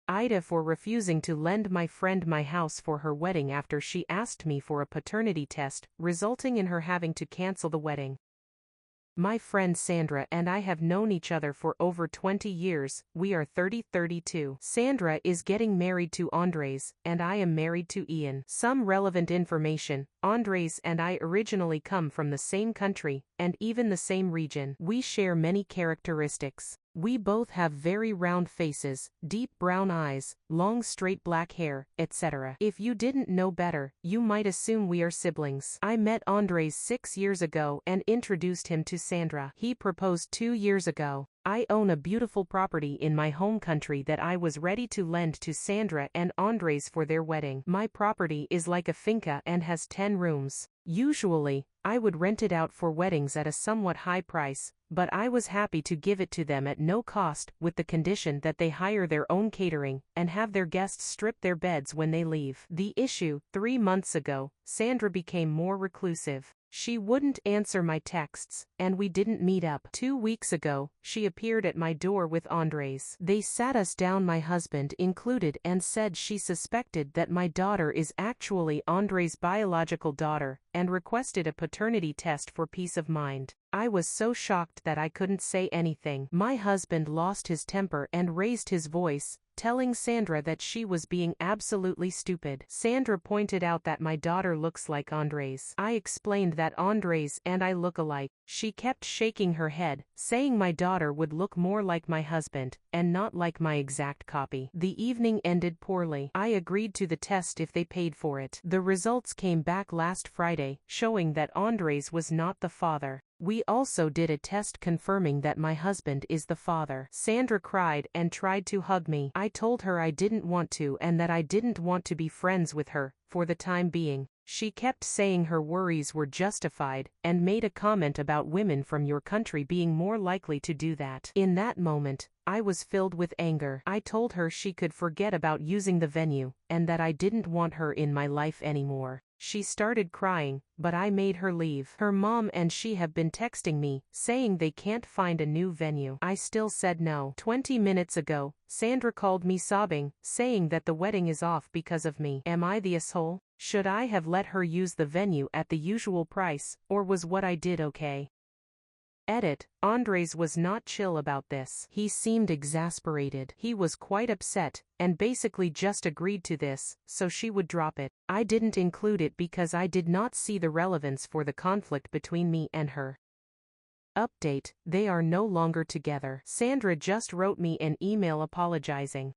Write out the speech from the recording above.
AITAH for refusing to lend my friend my house for her wedding after she asked me for a paternity test, resulting in her having to cancel the wedding. My friend Sandra and I have known each other for over 20 years, we are 32. Sandra is getting married to Andres, and I am married to Ian. Some relevant information: Andres and I originally come from the same country, and even the same region. We share many characteristics. We both have very round faces, deep brown eyes, long straight black hair, etc. If you didn't know better, you might assume we are siblings. I met Andres 6 years ago and introduced him to Sandra. He proposed 2 years ago. I own a beautiful property in my home country that I was ready to lend to Sandra and Andres for their wedding. My property is like a finca and has 10 rooms. Usually, I would rent it out for weddings at a somewhat high price, but I was happy to give it to them at no cost, with the condition that they hire their own catering, and have their guests strip their beds when they leave. The issue: 3 months ago, Sandra became more reclusive. She wouldn't answer my texts, and we didn't meet up. 2 weeks ago, she appeared at my door with Andres. They sat us down, my husband included, and said she suspected that my daughter is actually Andres' biological daughter, and requested a paternity test for peace of mind. I was so shocked that I couldn't say anything. My husband lost his temper and raised his voice, telling Sandra that she was being absolutely stupid. Sandra pointed out that my daughter looks like Andres. I explained that Andres and I look alike. She kept shaking her head, saying my daughter would look more like my husband, and not like my exact copy. The evening ended poorly. I agreed to the test if they paid for it. The results came back last Friday, showing that Andres was not the father. We also did a test confirming that my husband is the father. Sandra cried and tried to hug me. I told her I didn't want to and that I didn't want to be friends with her, for the time being. She kept saying her worries were justified, and made a comment about women from your country being more likely to do that. In that moment, I was filled with anger. I told her she could forget about using the venue, and that I didn't want her in my life anymore. She started crying, but I made her leave. Her mom and she have been texting me, saying they can't find a new venue. I still said no. 20 minutes ago, Sandra called me sobbing, saying that the wedding is off because of me. Am I the asshole? Should I have let her use the venue at the usual price, or was what I did okay? Edit: Andres was not chill about this. He seemed exasperated. He was quite upset, and basically just agreed to this, so she would drop it. I didn't include it because I did not see the relevance for the conflict between me and her. Update: they are no longer together. Sandra just wrote me an email apologizing.